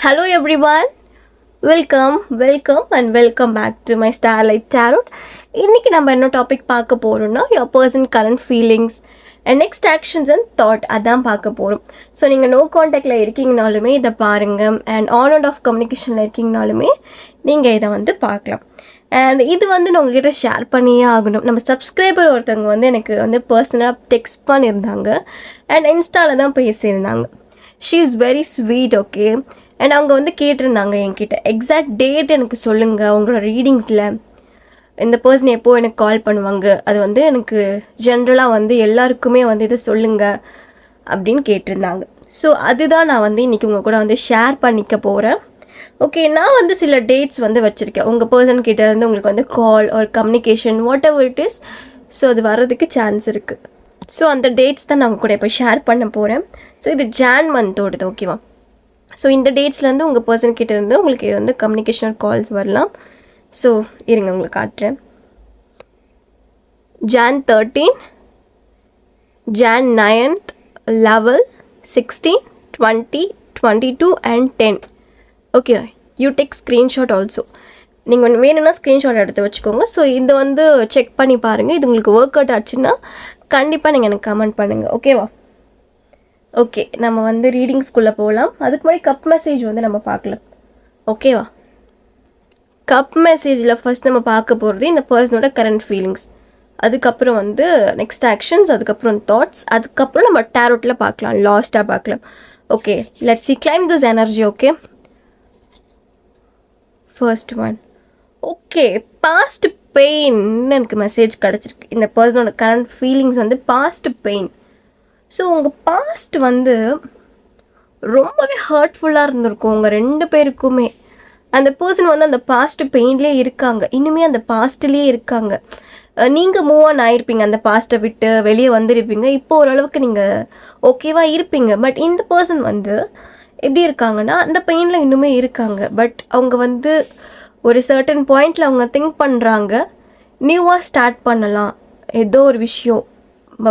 Hello everyone, welcome back to my Starlight Tarot. இன்னைக்கு நம்ம என்ன டாபிக் பார்க்க போறோம்னா your person current feelings and next actions and thought அதான் பார்க்க போறோம். ஸோ நீங்கள் நோ கான்டாக்டில் இருக்கீங்கனாலுமே இதை பாருங்க அண்ட் ஆன் அண்ட் ஆஃப் கம்யூனிகேஷனில் இருக்கீங்கனாலுமே நீங்கள் இதை வந்து பார்க்கலாம். அண்ட் இது வந்து நான் உங்ககிட்ட ஷேர் பண்ணியே ஆகணும். நம்ம சப்ஸ்கிரைபர் ஒருத்தவங்க வந்து எனக்கு வந்து பர்சனலாக டெக்ஸ்ட் பண்ணியிருந்தாங்க அண்ட் இன்ஸ்டாவில் தான் பேசியிருந்தாங்க. She is very sweet. Okay, and அவங்க வந்து கேட்டிருந்தாங்க என்கிட்ட எக்ஸாக்ட் டேட் எனக்கு சொல்லுங்கள் உங்களோட ரீடிங்ஸில் இந்த பர்சன் எப்போது எனக்கு கால் பண்ணுவாங்க, அது வந்து எனக்கு ஜென்ரலாக வந்து எல்லாருக்குமே வந்து இதை சொல்லுங்கள் அப்படின்னு கேட்டிருந்தாங்க. ஸோ அதுதான் நான் வந்து இன்றைக்கி உங்கள் கூட வந்து ஷேர் பண்ணிக்க போகிறேன். ஓகே, நான் வந்து சில டேட்ஸ் வந்து வச்சுருக்கேன் உங்கள் பர்சன் கிட்டே இருந்து உங்களுக்கு வந்து கால் ஒரு communication what ever it is. So அது வர்றதுக்கு சான்ஸ் இருக்குது. ஸோ அந்த டேட்ஸ் தான் நான் உங்கள் கூட இப்போ ஷேர் பண்ண போகிறேன். ஸோ இது ஜான் மந்தோடது. ஓகேவா? ஸோ இந்த டேட்ஸ்லேருந்து உங்கள் பர்சன் கிட்டே இருந்து உங்களுக்கு வந்து கம்யூனிகேஷன் கால்ஸ் வரலாம். ஸோ இருங்க உங்களுக்கு காட்டுறேன். Jan 13, Jan 9th, 11, 16, 20, 22 and 10. Okay, you take screenshot also. நீங்கள் வேணும்னா ஸ்க்ரீன்ஷாட் எடுத்து வச்சுக்கோங்க. ஸோ இதை வந்து செக் பண்ணி பாருங்கள். இது உங்களுக்கு ஒர்க் அவுட் ஆச்சுன்னா கண்டிப்பாக நீங்கள் எனக்கு கமெண்ட் பண்ணுங்கள். ஓகேவா? ஓகே, நம்ம வந்து ரீடிங்ஸ்குள்ளே போகலாம். அதுக்கு முன்னாடி கப் மெசேஜ் வந்து நம்ம பார்க்கலாம். ஓகேவா? கப் மெசேஜில் ஃபர்ஸ்ட் நம்ம பார்க்க போகிறது இந்த பர்சனோட கரண்ட் ஃபீலிங்ஸ், அதுக்கப்புறம் வந்து நெக்ஸ்ட் ஆக்ஷன்ஸ், அதுக்கப்புறம் தாட்ஸ், அதுக்கப்புறம் நம்ம டேரோட்டில் பார்க்கலாம், லாஸ்ட்டாக பார்க்கலாம். Okay, let's see claim this energy. Okay, first one. Okay, past pain எனக்கு மெசேஜ் கிடச்சிருக்கு. இந்த பர்சனோட கரண்ட் ஃபீலிங்ஸ் வந்து பாஸ்ட் பெயின். ஸோ உங்கள் பாஸ்ட் வந்து ரொம்பவே ஹர்ட்ஃபுல்லாக இருந்திருக்கும் உங்கள் ரெண்டு பேருக்குமே. அந்த பர்சன் வந்து அந்த பாஸ்ட் பெயின்லேயே இருக்காங்க, இனிமேல் அந்த பாஸ்ட்லேயே இருக்காங்க. நீங்கள் மூவ் ஆன் ஆகிருப்பீங்க, அந்த பாஸ்ட்டை விட்டு வெளியே வந்துருப்பீங்க. இப்போ ஓரளவுக்கு நீங்கள் ஓகேவாக இருப்பீங்க. பட் இந்த பர்சன் வந்து எப்படி இருக்காங்கன்னா அந்த பெயினில் இன்னுமே இருக்காங்க. பட் அவங்க வந்து ஒரு சர்டன் பாயிண்டில் அவங்க திங்க் பண்ணுறாங்க, நியூவாக ஸ்டார்ட் பண்ணலாம், ஏதோ ஒரு விஷயம்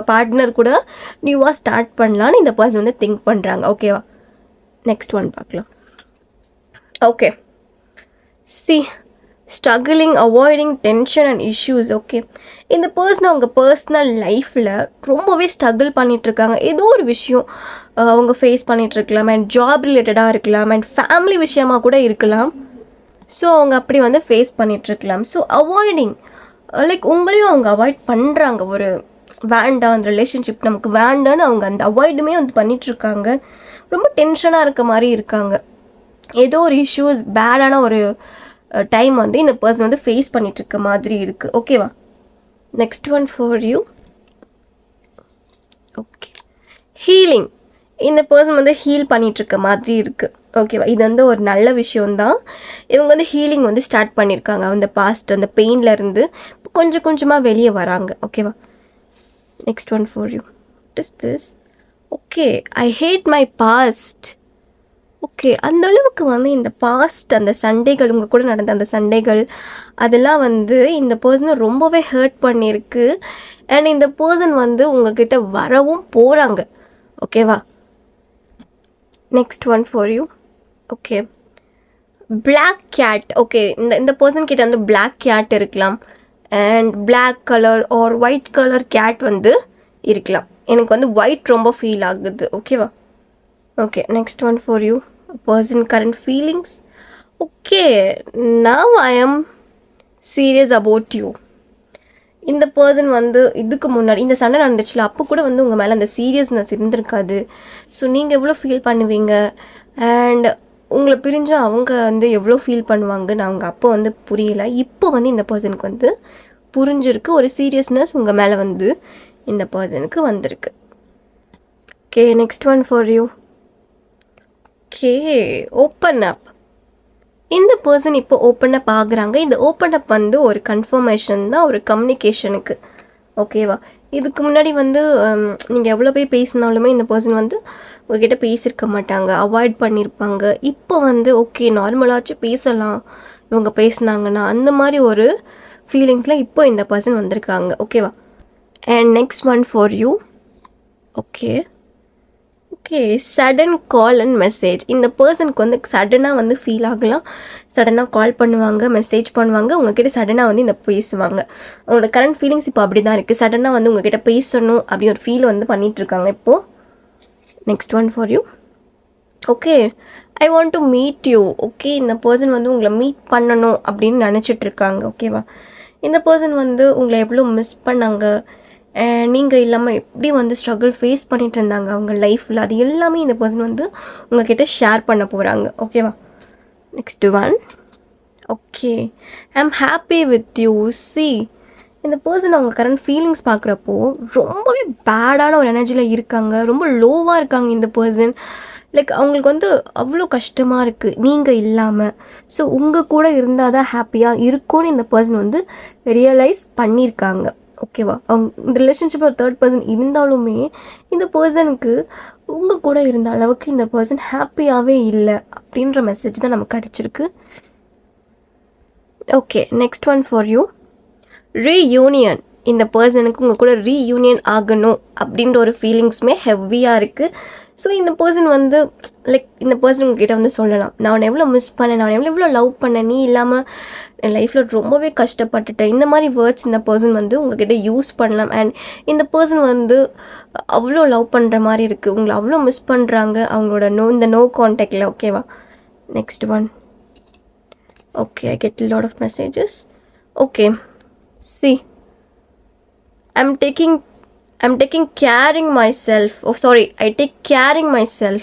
பார்ட்னர் கூட நியூவாக ஸ்டார்ட் பண்ணலான்னு இந்த பர்சன் வந்து திங்க் பண்ணுறாங்க. ஓகேவா? நெக்ஸ்ட் ஒன் பார்க்கலாம். Okay, C struggling avoiding tension and issues. Okay, இந்த பர்சன் அவங்க பர்சனல் லைஃப்பில் ரொம்பவே ஸ்ட்ரகிள் பண்ணிகிட்ருக்காங்க. ஏதோ ஒரு விஷயம் அவங்க ஃபேஸ் பண்ணிகிட்ருக்கலாம். அண்ட் ஜாப் ரிலேட்டடாக இருக்கலாம், அண்ட் ஃபேமிலி விஷயமாக கூட இருக்கலாம். ஸோ அவங்க அப்படி வந்து ஃபேஸ் பண்ணிகிட்ருக்கலாம். ஸோ அவாய்டிங் லைக் உங்களையும் அவங்க அவாய்ட் பண்ணுறாங்க. ஒரு வேண்டாம், அந்த ரிலேஷன்ஷிப் நமக்கு வேண்டான்னு அவங்க அந்த அவாய்டுமே வந்து பண்ணிகிட்ருக்காங்க. ரொம்ப டென்ஷனாக இருக்க மாதிரி இருக்காங்க. ஏதோ ஒரு இஷ்யூஸ் பேடான ஒரு டைம் வந்து இந்த பர்சன் வந்து ஃபேஸ் பண்ணிகிட்ருக்க மாதிரி இருக்குது. ஓகேவா? Next one for you. Okay, healing. இந்த பர்சன் வந்து ஹீல் பண்ணிகிட்ருக்க மாதிரி இருக்குது. ஓகேவா? இது வந்து ஒரு நல்ல விஷயம்தான். இவங்க வந்து ஹீலிங் வந்து ஸ்டார்ட் பண்ணியிருக்காங்க. அந்த பாஸ்ட் அந்த பெயின்லேருந்து கொஞ்சம் கொஞ்சமாக வெளியே வராங்க. ஓகேவா? Next one for you. What is this? Okay, I hate my past. Okay, அந்த அளவுக்கு வந்து இந்த பாஸ்ட் அந்த சண்டைகள் உங்கள் கூட நடந்த அந்த சண்டைகள் அதெல்லாம் வந்து இந்த பர்சனை ரொம்பவே ஹர்ட் பண்ணியிருக்கு. அண்ட் இந்த பர்சன் வந்து உங்ககிட்ட வரவும் போகிறாங்க. ஓகேவா? Next one for you. Okay, black cat. Okay, இந்த பர்சன் கிட்ட வந்து பிளாக் கேட் இருக்கலாம் and black colour or white colour cat வந்து இருக்கலாம். எனக்கு வந்து ஒயிட் ரொம்ப ஃபீல் ஆகுது. ஓகேவா? Okay, next one for you. Person current feelings. Okay, now I am serious about you. இந்த பர்சன் வந்து இதுக்கு முன்னாடி இந்த சண்டை நடந்துச்சுல, அப்போ கூட வந்து உங்கள் மேலே அந்த சீரியஸ்னஸ் இருந்திருக்காது. ஸோ நீங்கள் எவ்வளோ ஃபீல் பண்ணுவீங்க அண்ட் உங்களை பிரிஞ்சு அவங்க வந்து எவ்வளோ ஃபீல் பண்ணுவாங்கன்னு அவங்க அப்போ வந்து புரியலை. இப்போ வந்து இந்த பர்சனுக்கு வந்து புரிஞ்சிருக்கு. ஒரு சீரியஸ்னஸ் உங்கள் மேலே வந்து இந்த பர்சனுக்கு வந்திருக்கு. Okay, next one for you. Okay, open up. இந்த பர்சன் இப்போ ஓப்பன் அப் ஆகுறாங்க. இந்த ஓப்பன் அப் வந்து ஒரு கன்ஃபர்மேஷன் தான் ஒரு கம்யூனிகேஷனுக்கு. ஓகேவா? இதுக்கு முன்னாடி வந்து நீங்கள் எவ்வளோ போய் பேசினாலுமே இந்த பர்சன் வந்து உங்ககிட்ட பேசியிருக்க மாட்டாங்க, அவாய்ட் பண்ணியிருப்பாங்க. இப்போ வந்து ஓகே நார்மலாச்சும் பேசலாம் இவங்க பேசினாங்கன்னா, அந்த மாதிரி ஒரு ஃபீலிங்ஸில் இப்போ இந்த பர்சன் வந்திருக்காங்க. ஓகேவா? And next one for you. Okay, okay, sudden call and message. இந்த பர்சனுக்கு வந்து சடனாக வந்து ஃபீல் ஆகலாம், சடனாக கால் பண்ணுவாங்க, மெசேஜ் பண்ணுவாங்க, உங்ககிட்ட சடனாக வந்து இந்த பேசுவாங்க. அவங்களோட கரண்ட் ஃபீலிங்ஸ் இப்போ அப்படி தான் இருக்குது. சடனாக வந்து உங்ககிட்ட பேசணும் அப்படி ஒரு ஃபீல் வந்து பண்ணிகிட்ருக்காங்க இப்போது. Next one for you. Okay, I want to meet you. Okay, இந்த பர்சன் வந்து உங்களை மீட் பண்ணணும் அப்படின்னு நினச்சிட்ருக்காங்க. ஓகேவா, இந்த பர்சன் வந்து உங்களை எவ்வளோ மிஸ் பண்ணாங்க, நீங்கள் இல்லாமல் எப்படி வந்து ஸ்ட்ரகிள் ஃபேஸ் பண்ணிகிட்டு இருந்தாங்க அவங்க லைஃப்பில், அது எல்லாமே இந்த பர்சன் வந்து உங்கள்கிட்ட ஷேர் பண்ண போகிறாங்க. ஓகேவா, next one. Okay, I am happy with you. C, இந்த பர்சன் அவங்க கரண்ட் ஃபீலிங்ஸ் பார்க்குறப்போ ரொம்பவே பேடான ஒரு எனர்ஜியில் இருக்காங்க, ரொம்ப லோவாக இருக்காங்க இந்த பர்சன். லைக் அவங்களுக்கு வந்து அவ்வளோ கஷ்டமாக இருக்குது நீங்கள் இல்லாமல். ஸோ உங்கள் கூட இருந்தால் தான் ஹாப்பியாக இருக்கும்னு இந்த பர்சன் வந்து ரியலைஸ் பண்ணியிருக்காங்க. ஓகேவா, அவங்க இந்த ரிலேஷன்ஷிப்பில் ஒரு தேர்ட் பர்சன் இருந்தாலுமே இந்த பர்சனுக்கு உங்கள் கூட இருந்த அளவுக்கு இந்த பர்சன் ஹாப்பியாகவே இல்லை அப்படின்ற மெசேஜ் தான் நமக்கு கிடச்சிருக்கு. Okay, next one for you. Reunion. இந்த பர்சனுக்கு உங்கள் கூட ரீயூனியன் ஆகணும் அப்படின்ற ஒரு ஃபீலிங்ஸுமே ஹெவியாக இருக்குது. ஸோ இந்த பர்சன் வந்து லைக் இந்த பர்சன் உங்ககிட்ட வந்து சொல்லலாம், நான் உன்னை எவ்வளோ மிஸ் பண்ணேன், நான் எவ்வளோ லவ் பண்ணேன், நீ இல்லாமல் என் லைஃப்பில் ரொம்பவே கஷ்டப்பட்டுட்டேன். இந்த மாதிரி வேர்ட்ஸ் இந்த பர்சன் வந்து உங்ககிட்ட யூஸ் பண்ணலாம். அண்ட் இந்த பர்சன் வந்து அவ்வளோ லவ் பண்ணுற மாதிரி இருக்குது, உங்களை அவ்வளோ மிஸ் பண்ணுறாங்க அவங்களோட இந்த நோ கான்டாக்டில். ஓகேவா, next one. Okay, I get lot of messages. Okay, see, I'm taking caring myself. Oh sorry, I take caring myself.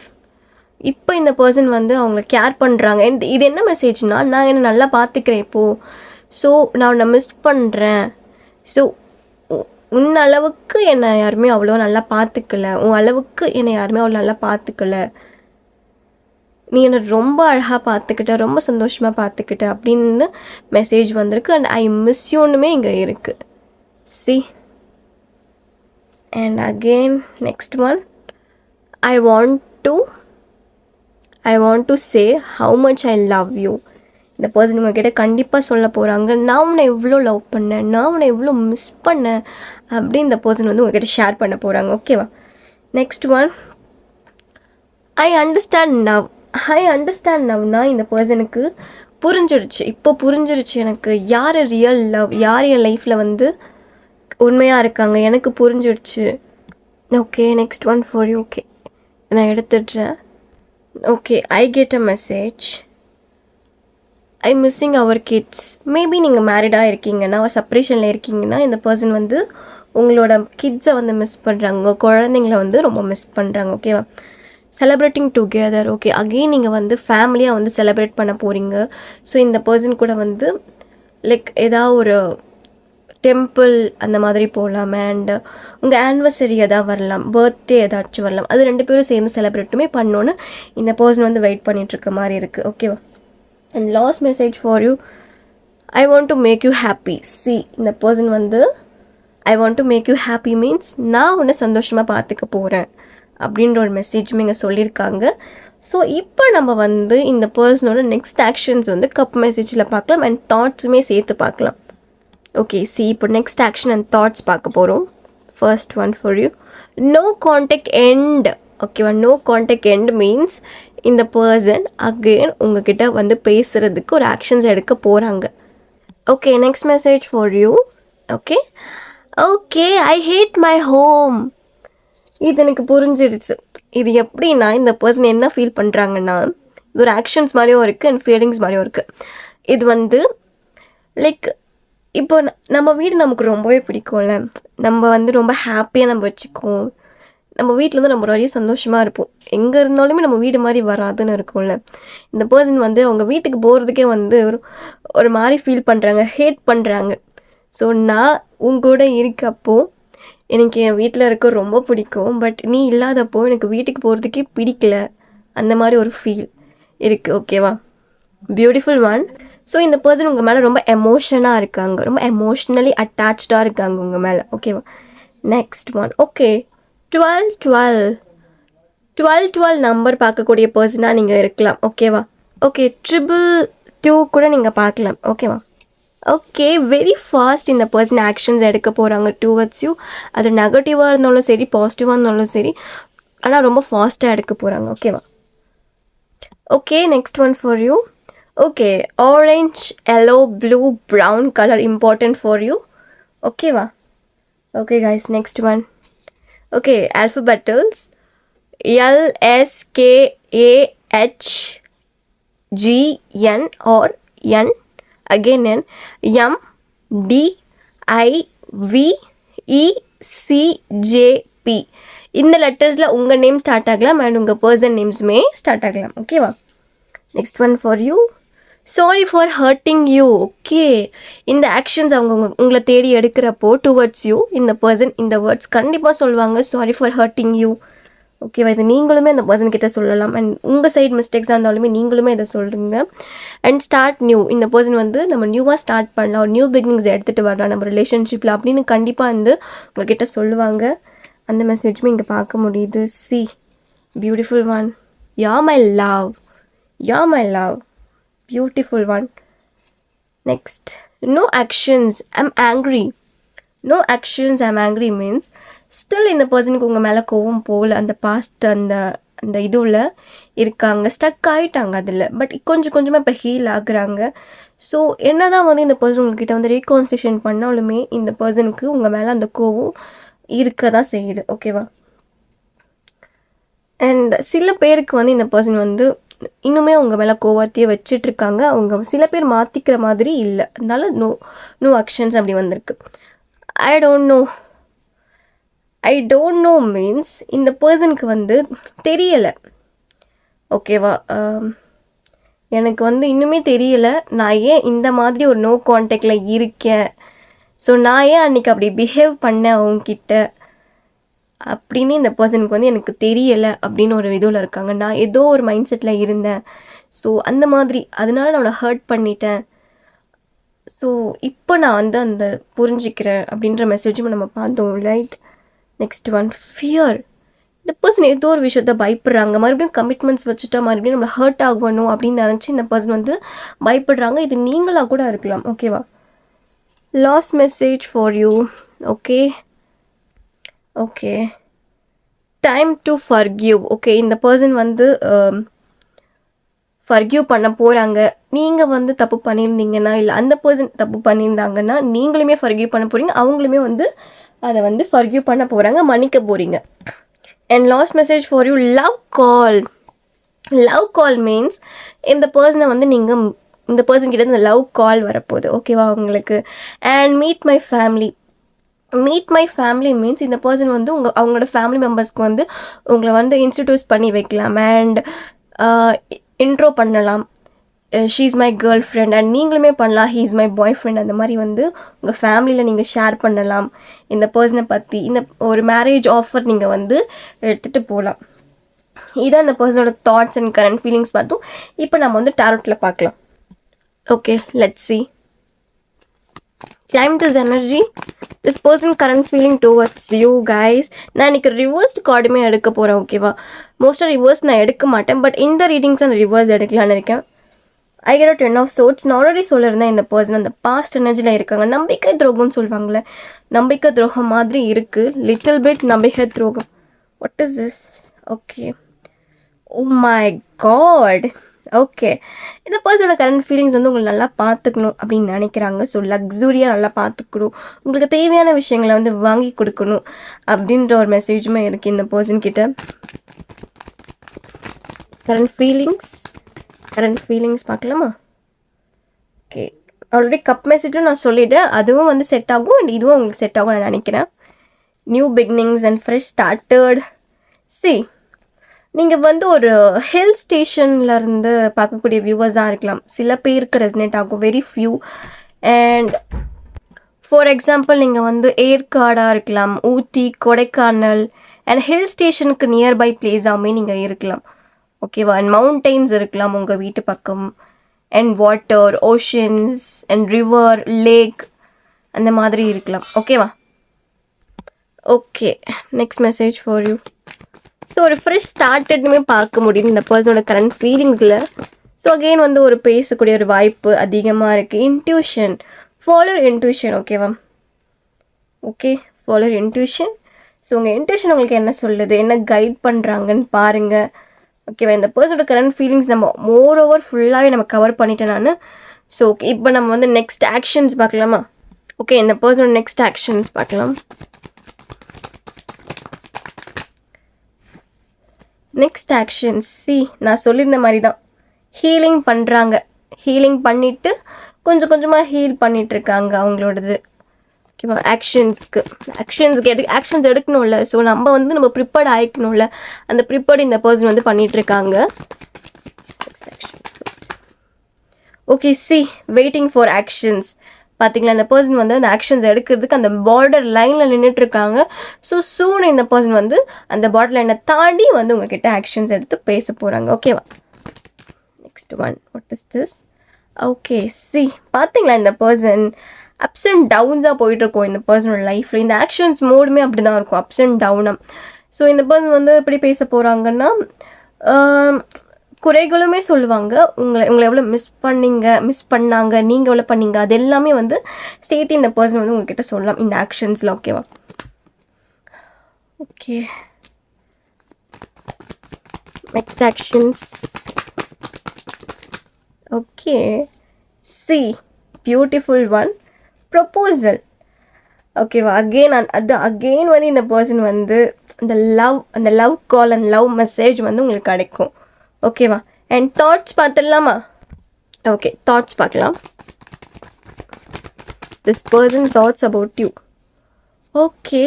இப்போ இந்த பர்சன் வந்து அவங்கள கேர் பண்ணுறாங்க. இது என்ன மெசேஜ்னா, நான் என்னை நல்லா பார்த்துக்கிறேன் இப்போது, ஸோ நான் உன்னை மிஸ் பண்ணுறேன். ஸோ உன் அளவுக்கு என்னை யாருமே அவ்வளோ நல்லா பார்த்துக்கல, உன் அளவுக்கு என்னை யாருமே அவ்வளோ நல்லா பார்த்துக்கல, நீ என்னை ரொம்ப அழகாக பார்த்துக்கிட்ட, ரொம்ப சந்தோஷமாக பார்த்துக்கிட்ட அப்படின்னு மெசேஜ் வந்திருக்கு. அண்ட் ஐ மிஸ் யூனுமே இங்கே இருக்குது. C, and again next one. I want to say how much I love you. இந்த பர்சன் உங்ககிட்ட கண்டிப்பாக சொல்ல போகிறாங்க, நான் உன்னை எவ்வளோ லவ் பண்ணேன், நான் உன்னை எவ்வளோ மிஸ் பண்ணேன் அப்படின்னு இந்த பர்சன் வந்து உங்ககிட்ட ஷேர் பண்ண போகிறாங்க. ஓகேவா, நெக்ஸ்ட் ஒன். ஐ அண்டர்ஸ்டாண்ட் நவ்னா இந்த பர்சனுக்கு புரிஞ்சிருச்சு, இப்போ புரிஞ்சிருச்சு எனக்கு யார் ரியல் லவ், யார் என் லைஃப்பில் வந்து உண்மையாக இருக்காங்க, எனக்கு புரிஞ்சிடுச்சு. Okay, next one for you. Okay, நான் எடுத்துடுறேன். Okay, I get a message, I missing our kids. Maybe நீங்கள் மேரிடாக இருக்கீங்கன்னா, செப்பரேஷனில் இருக்கீங்கன்னா இந்த பர்சன் வந்து உங்களோட கிட்ஸை வந்து மிஸ் பண்ணுறாங்க, உங்கள் குழந்தைங்கள வந்து ரொம்ப மிஸ் பண்ணுறாங்க. ஓகேவா, செலிப்ரேட்டிங் டுகெதர். ஓகே, அகெயின் நீங்கள் வந்து ஃபேமிலியாக வந்து செலிப்ரேட் பண்ண போகிறீங்க. ஸோ இந்த பர்சன் கூட வந்து லைக் ஏதாவது ஒரு டெம்பிள் அந்த மாதிரி போகலாம். அண்ட் உங்கள் ஆனிவர்சரி எதாவது வரலாம், பர்த்டே ஏதாச்சும் வரலாம், அது ரெண்டு பேரும் சேர்ந்து செலிப்ரேட்டுமே பண்ணோன்னு இந்த பர்சன் வந்து வெயிட் பண்ணிகிட்ருக்க மாதிரி இருக்குது. ஓகேவா, and last message for you. I want to make you happy. See, இந்த பர்சன் வந்து I want to make you happy means நான் உன்னை சந்தோஷமாக பார்த்துக்க போகிறேன் அப்படின்ற ஒரு மெசேஜுமே இங்கே சொல்லியிருக்காங்க. ஸோ இப்போ நம்ம வந்து இந்த பர்சனோட நெக்ஸ்ட் ஆக்ஷன்ஸ் வந்து கப் மெசேஜில் பார்க்கலாம் அண்ட் தாட்ஸுமே சேர்த்து பார்க்கலாம். ஓகே, சி, இப்போ நெக்ஸ்ட் ஆக்ஷன் அண்ட் தாட்ஸ் பார்க்க போகிறோம். First one for you. No contact end. ஓகேவா, நோ கான்டாக்ட் எண்ட் மீன்ஸ் இந்த பர்சன் அகெயின் உங்ககிட்ட வந்து பேசுகிறதுக்கு ஒரு ஆக்ஷன்ஸ் எடுக்க போகிறாங்க. Okay, next message for you. Okay, I hate my home. இது எனக்கு புரிஞ்சிடுச்சு. இது எப்படின்னா இந்த பர்சன் என்ன ஃபீல் பண்ணுறாங்கன்னா, இது ஒரு ஆக்ஷன்ஸ் மாதிரியும் இருக்குது அண்ட் ஃபீலிங்ஸ் மாதிரியும் இருக்குது. இது வந்து லைக் இப்போ நம்ம வீடு நமக்கு ரொம்பவே பிடிக்கும்ல, நம்ம வந்து ரொம்ப ஹாப்பியாக நம்ம வச்சுக்குவோம், நம்ம வீட்டில் வந்து நம்ம நிறைய சந்தோஷமாக இருப்போம், எங்கே இருந்தாலுமே நம்ம வீடு மாதிரி வராதுன்னு இருக்கும்ல. இந்த பர்சன் வந்து அவங்க வீட்டுக்கு போகிறதுக்கே வந்து ஒரு மாதிரி ஃபீல் பண்ணுறாங்க, ஹேட் பண்ணுறாங்க. ஸோ நான் உங்கூட இருக்கப்போ எனக்கு என் வீட்டில் இருக்க ரொம்ப பிடிக்கும், பட் நீ இல்லாதப்போ எனக்கு வீட்டுக்கு போகிறதுக்கே பிடிக்கல, அந்த மாதிரி ஒரு ஃபீல் இருக்குது. ஓகேவா, பியூட்டிஃபுல் ஒன். ஸோ இந்த பர்சன் உங்கள் மேலே ரொம்ப எமோஷனாக இருக்காங்க, ரொம்ப எமோஷ்னலி அட்டாச்சாக இருக்காங்க உங்கள் மேலே. ஓகேவா, நெக்ஸ்ட் ஒன். ஓகே, 12 நம்பர் பார்க்கக்கூடிய பர்சனாக நீங்கள் இருக்கலாம். ஓகேவா, ஓகே, 222 கூட நீங்கள் பார்க்கலாம். ஓகேவா, ஓகே, வெரி ஃபாஸ்ட் இந்த பர்சன் ஆக்ஷன்ஸ் எடுக்க போகிறாங்க டுவர்ட்ஸ் யூ. அது நெகட்டிவாக இருந்தாலும் சரி, பாசிட்டிவாக இருந்தாலும் சரி, ஆனால் ரொம்ப ஃபாஸ்ட்டாக எடுக்க போகிறாங்க. ஓகேவா? Okay, next one for you. Okay, orange, yellow, blue, brown colour important for you. ஓகேவா? Okay guys, next one. Okay, alphabets LSKAHGN or N, again N, M, D, I, V, E, C, J, P. இந்த லெட்டர்ஸில் உங்கள் name start ஆகலாம் and உங்கள் person நேம்ஸுமே start ஆகலாம். ஓகேவா? Next one for you. Sorry for hurting you. Okay, இந்த actions அவங்க உங்களை தேடி எடுக்கிறப்போ டுவர்ட்ஸ் யூ இந்த பர்சன் இந்த வேர்ட்ஸ் கண்டிப்பாக சொல்லுவாங்க, சாரி ஃபார் ஹர்ட்டிங் யூ. ஓகேவா? இது நீங்களுமே அந்த பர்சன் கிட்ட சொல்லலாம் அண்ட் உங்கள் சைட் மிஸ்டேக்ஸாக இருந்தாலுமே நீங்களுமே இதை சொல்கிறீங்க. அண்ட் ஸ்டார்ட் நியூ, இந்த பர்சன் வந்து நம்ம நியூவாக ஸ்டார்ட் பண்ணலாம், ஒரு நியூ பிகினிங்ஸ் எடுத்துகிட்டு வரலாம் நம்ம ரிலேஷன்ஷிப்பில் அப்படின்னு கண்டிப்பாக வந்து உங்ககிட்ட சொல்லுவாங்க. அந்த மெசேஜுமே இங்கே பார்க்க முடியுது. See beautiful one, yeah my love, yeah my love, beautiful one. Next, no actions, I'm angry. No actions, I'm angry means still இந்த பர்சனுக்கு உங்கள் மேலே கோவம் போகல, அந்த பாஸ்ட் அந்த அந்த இதுவில் இருக்காங்க, ஸ்டக் ஆகிட்டாங்க அதில். பட் கொஞ்சம் கொஞ்சமாக இப்போ ஹீல் ஆகுறாங்க. ஸோ என்ன தான் வந்து இந்த பர்சன் உங்ககிட்ட வந்து ரீகான்ஸ்ட்ரேஷன் பண்ணாலுமே இந்த பர்சனுக்கு உங்கள் மேலே அந்த கோவம் இருக்க தான் செய்யுது. ஓகேவா? அண்ட் சில பேருக்கு வந்து இந்த பர்சன் வந்து இன்னுமே உங்கள் மேலே கோவத்தையே வச்சிட்ருக்காங்க. அவங்க சில பேர் மாற்றிக்கிற மாதிரி இல்லை, அதனால நோ நோ ஆக்ஷன்ஸ் அப்படி வந்திருக்கு. ஐ டோன்ட் நோ மீன்ஸ் இந்த பர்சனுக்கு வந்து தெரியலை. ஓகேவா? எனக்கு வந்து இன்னுமே தெரியலை நான் ஏன் இந்த மாதிரி ஒரு நோ கான்டாக்டில் இருக்கேன், ஸோ நான் ஏன் அன்றைக்கி அப்படி பிஹேவ் பண்ணேன் அவங்கக்கிட்ட அப்படின்னு இந்த பர்சனுக்கு வந்து எனக்கு தெரியலை அப்படின்னு ஒரு இதுவில் இருக்காங்க. நான் ஏதோ ஒரு மைண்ட் செட்டில் இருந்தேன், ஸோ அந்த மாதிரி அதனால நான் அவனை ஹர்ட் பண்ணிட்டேன், ஸோ இப்போ நான் வந்து அந்த புரிஞ்சிக்கிறேன் அப்படின்ற மெசேஜும் நம்ம பார்த்தோம். ரைட்? Next one, fear. இந்த பர்சன் ஏதோ ஒரு விஷயத்த பயப்படுறாங்க, மறுபடியும் கமிட்மெண்ட்ஸ் வச்சுட்டா மறுபடியும் நம்மளை ஹர்ட் ஆகணும் அப்படின்னு நினச்சி இந்த பர்சன் வந்து பயப்படுறாங்க. இது நீங்களாக கூட இருக்கலாம். ஓகேவா? Last message for you. Okay okay, time to forgive. Okay, இந்த பர்சன் வந்து ஃபர்கிவ் பண்ண போகிறாங்க. நீங்கள் வந்து தப்பு பண்ணியிருந்தீங்கன்னா இல்லை அந்த பர்சன் தப்பு பண்ணியிருந்தாங்கன்னா நீங்களுமே ஃபர்கிவ் பண்ண போகிறீங்க, அவங்களுமே வந்து அதை வந்து ஃபர்கிவ் பண்ண போகிறாங்க, மன்னிக்க போகிறீங்க. And last message for you, love call. Love call means இந்த பர்சனை வந்து நீங்கள் இந்த பர்சன் கிட்ட இந்த லவ் கால் வரப்போகுது. ஓகேவா உங்களுக்கு? And meet my family. Meet my family means இந்த பர்சன் வந்து அவங்களோட ஃபேமிலி மெம்பர்ஸ்க்கு வந்து உங்களை வந்து இன்ட்ரடியூஸ் பண்ணி வைக்கலாம் அண்ட் இன்ட்ரோ பண்ணலாம். She is my girl friend and நீங்களுமே பண்ணலாம், he is my boy friend. அந்த மாதிரி வந்து உங்கள் ஃபேமிலியில் நீங்கள் ஷேர் பண்ணலாம் இந்த பர்சனை பற்றி. இந்த ஒரு மேரேஜ் ஆஃபர் நீங்கள் வந்து எடுத்துகிட்டு போகலாம். இதான் இந்த பர்சனோட தாட்ஸ் அண்ட் கரண்ட் ஃபீலிங்ஸ் பார்த்தோம். இப்போ நம்ம வந்து டாரோட்டில் பார்க்கலாம். Okay, let's see. Climb this energy. This person current feeling towards you guys. நான் இன்றைக்கி ரிவர்ஸ்டு கார்டுமே எடுக்க போகிறேன். ஓகேவா? மோஸ்ட்டாக ரிவர்ஸ் நான் எடுக்க மாட்டேன், பட் இந்த ரீடிங்ஸ் நான் ரிவர்ஸ் எடுக்கலான்னு இருக்கேன். I get a 10 of swords. நான் ஆல்ரெடி சொல்லியிருந்தேன் இந்த பர்சன் அந்த பாஸ்ட் எனர்ஜியில் இருக்காங்க. நம்பிக்கை துரோகம்னு சொல்லுவாங்களே, நம்பிக்கை துரோகம் மாதிரி இருக்குது, லிட்டில் பிட் நம்பிக்கை துரோகம். What is this? Okay, oh my God. Okay, இந்த பர்சனோட கரண்ட் ஃபீலிங்ஸ் வந்து உங்களுக்கு நல்லா பார்த்துக்கணும் அப்படின்னு நினைக்கிறாங்க. ஸோ லக்ஸுரியாக நல்லா பார்த்துக்கணும், உங்களுக்கு தேவையான விஷயங்களை வந்து வாங்கி கொடுக்கணும் அப்படின்ற ஒரு மெசேஜுமே இருக்குது இந்த பர்சன் கிட்ட. கரண்ட் ஃபீலிங்ஸ் பார்க்கலாமா? ஓகே, ஆல்ரெடி கப் மெசேஜும் நான் சொல்லிவிட்டேன், அதுவும் வந்து செட் ஆகும் அண்ட் இதுவும் உங்களுக்கு செட் ஆகும் நான் நினைக்கிறேன். New beginnings and fresh started. நீங்கள் வந்து ஒரு ஹில் ஸ்டேஷன்லேருந்து பார்க்கக்கூடிய வியூவர்ஸாக இருக்கலாம். சில பேருக்கு ரெசனேட் ஆகும், very few. And for example நீங்கள் வந்து ஏற்காடாக இருக்கலாம், ஊட்டி, கொடைக்கானல் அண்ட் ஹில் ஸ்டேஷனுக்கு நியர்பை பிளேஸாகவே நீங்கள் இருக்கலாம். ஓகேவா? அண்ட் மவுண்டெயின்ஸ் இருக்கலாம் உங்கள் வீட்டு பக்கம், and water, oceans and river, lake அந்த மாதிரி இருக்கலாம். ஓகேவா? Okay, next message for you. So ஒரு ஃப்ரெஷ் ஸ்டார்டட்னுமே பார்க்க முடியும் இந்த பர்சனோட கரண்ட் ஃபீலிங்ஸில். ஸோ அகெயின் வந்து ஒரு பேசக்கூடிய ஒரு வாய்ப்பு அதிகமாக இருக்குது. Intuition, follow intuition. ஓகேவா? Okay, follow intuition. ஸோ உங்கள் இன்ட்யூஷன் உங்களுக்கு என்ன சொல்லுது, என்ன கைட் பண்ணுறாங்கன்னு பாருங்கள். ஓகேவா? இந்த பர்சனோட கரண்ட் ஃபீலிங்ஸ் நம்ம மோர் ஓவர் ஃபுல்லாகவே நம்ம கவர் பண்ணிட்டேன் நான். ஸோ ஓகே, இப்போ நம்ம வந்து நெக்ஸ்ட் ஆக்ஷன்ஸ் பார்க்கலாமா? ஓகே, இந்த பர்சனோட நெக்ஸ்ட் ஆக்ஷன்ஸ் பார்க்கலாம். நெக்ஸ்ட் ஆக்ஷன்ஸ் நான் சொல்லியிருந்த மாதிரி தான் ஹீலிங் பண்ணுறாங்க. ஹீலிங் பண்ணிவிட்டு கொஞ்சம் கொஞ்சமாக ஹீல் பண்ணிகிட்ருக்காங்க அவங்களோடது. ஓகேவா? ஆக்ஷன்ஸ் எடுக்கணும்ல. ஸோ நம்ம ப்ரிப்பேர்ட் ஆகிக்கணும்ல. அந்த ப்ரிப்பேர்டு இந்த பர்சன் வந்து பண்ணிகிட்ருக்காங்க. Okay, waiting for actions. பார்த்தீங்களா, இந்த பர்சன் வந்து அந்த ஆக்ஷன்ஸ் எடுக்கிறதுக்கு அந்த பார்டர் லைனில் நின்றுட்டுருக்காங்க. ஸோ சூன் இந்த பர்சன் வந்து அந்த பார்டர் லைனை தாண்டி வந்து உங்ககிட்ட ஆக்ஷன்ஸ் எடுத்து பேச போகிறாங்க. ஓகேவா? Next one, what is this? Okay, பார்த்தீங்களா, இந்த பர்சன் அப்ஸ் அண்ட் டவுன்ஸாக போயிட்டுருக்கோம் இந்த பர்சனோட லைஃப்பில். இந்த ஆக்ஷன்ஸ் மோடுமே அப்படி தான் இருக்கும், அப்ஸ் அண்ட் டவுனாக. ஸோ இந்த பர்சன் வந்து எப்படி பேச போகிறாங்கன்னா, குறைகளுமே சொல்லுவாங்க. உங்களை எவ்வளோ மிஸ் பண்ணாங்க, நீங்கள் எவ்வளோ பண்ணீங்க, அது எல்லாமே வந்து சேர்த்து இந்த பர்சன் வந்து உங்ககிட்ட சொல்லலாம் இந்த ஆக்ஷன்ஸில். ஓகேவா? Okay, next actions. Okay, beautiful one, proposal. ஓகேவா? அகெயின் வந்து இந்த பர்சன் வந்து அந்த love call and love message வந்து உங்களுக்கு கிடைக்கும். ஓகேவா? அண்ட் தாட்ஸ் பார்த்துடலாமா? ஓகே, தாட்ஸ் பார்க்கலாம். This person thoughts about you. Okay,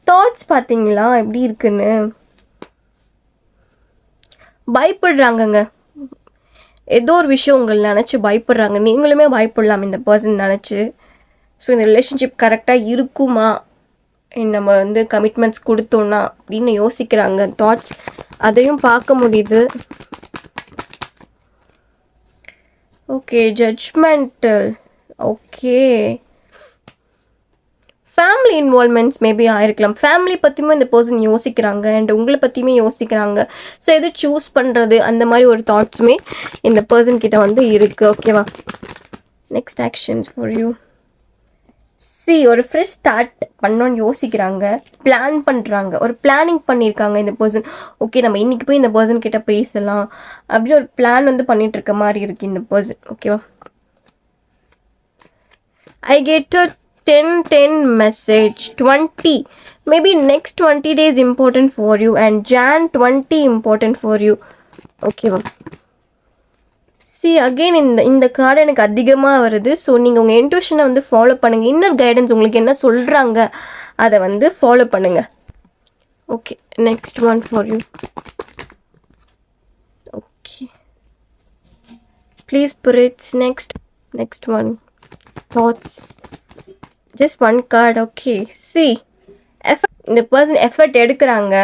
thoughts பார்த்தீங்களா எப்படி இருக்குன்னு? பயப்படுறாங்கங்க. ஏதோ ஒரு விஷயம் உங்களை நினச்சி பயப்படுறாங்க. நீங்களுமே பயப்படலாம் இந்த பர்சன் நினச்சி. ஸோ இந்த ரிலேஷன்ஷிப் கரெக்டாக இருக்குமா, நம்ம வந்து கமிட்மெண்ட்ஸ் கொடுத்தோன்னா அப்படின்னு யோசிக்கிறாங்க. தாட்ஸ் அதையும் பார்க்க முடியுது. Okay, judgmental. Okay, family involvements maybe ஆயிருக்கலாம். ஃபேமிலி பற்றியுமே இந்த பர்சன் யோசிக்கிறாங்க அண்ட் உங்களை பற்றியுமே யோசிக்கிறாங்க. ஸோ எது சூஸ் பண்ணுறது அந்த மாதிரி ஒரு தாட்ஸுமே இந்த பர்சன் கிட்ட வந்து இருக்குது. ஓகேவா? Next actions for you. ஒரு ஃப்ரெஷ் ஸ்டார்ட் பண்ணோன்னு யோசிக்கிறாங்க, பிளான் பண்ணுறாங்க, ஒரு பிளானிங் பண்ணியிருக்காங்க இந்த பர்சன். ஓகே, நம்ம இன்றைக்கி போய் இந்த பர்சன் கிட்ட பேசலாம் அப்படின்னு ஒரு பிளான் வந்து பண்ணிட்டு இருக்க மாதிரி இருக்குது இந்த பர்சன். ஓகேவா? ஐ get a 10 message 20, maybe next 20 days important for you and Jan 20 important for you. ஓகேவா? அகெயின் இந்த கார்டு எனக்கு அதிகமாக வருது. ஸோ நீங்கள் உங்கள் இன்ட்யூஷனை வந்து ஃபாலோ பண்ணுங்கள். இன்னர் கைடன்ஸ் உங்களுக்கு என்ன சொல்கிறாங்க அதை வந்து ஃபாலோ பண்ணுங்கள். Okay, next one for you. Okay, please spirits. Next one, thoughts. Just one card. Okay, இந்த பர்சன் எஃபர்ட் எடுக்கிறாங்க.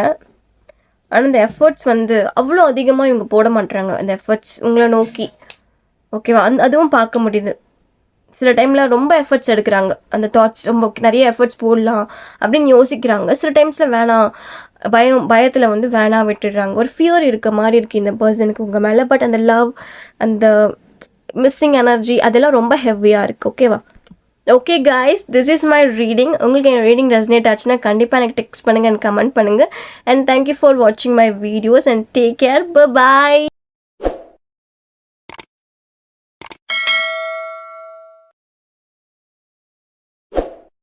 ஆனால் இந்த எஃபர்ட்ஸ் வந்து அவ்வளோ அதிகமாக இவங்க போட மாட்டுறாங்க அந்த எஃபர்ட்ஸ் உங்களை நோக்கி. ஓகேவா? அதுவும் பார்க்க முடியுது. சில டைமில் ரொம்ப எஃபர்ட்ஸ் எடுக்கிறாங்க. அந்த தாட்ஸ் ரொம்ப நிறைய எஃபர்ட்ஸ் போடலாம் அப்படின்னு யோசிக்கிறாங்க. சில டைம்ஸில் வேணாம், பயத்தில் வந்து வேணாம் விட்டுடுறாங்க. ஒரு ஃபியர் இருக்க மாதிரி இருக்குது இந்த பர்சனுக்கு உங்கள் மேலே. பட் அந்த லவ், அந்த மிஸ்ஸிங் எனர்ஜி அதெல்லாம் ரொம்ப ஹெவியாக இருக்குது. ஓகேவா? Okay guys, this is my reading. உங்களுக்கு என் ரீடிங் ரெசனேட் ஆச்சுன்னா கண்டிப்பாக எனக்கு டெக்ஸ்ட் பண்ணுங்கள் அண்ட் கமெண்ட் பண்ணுங்கள். அண்ட் தேங்க்யூ ஃபார் வாட்சிங் my videos and take care. By.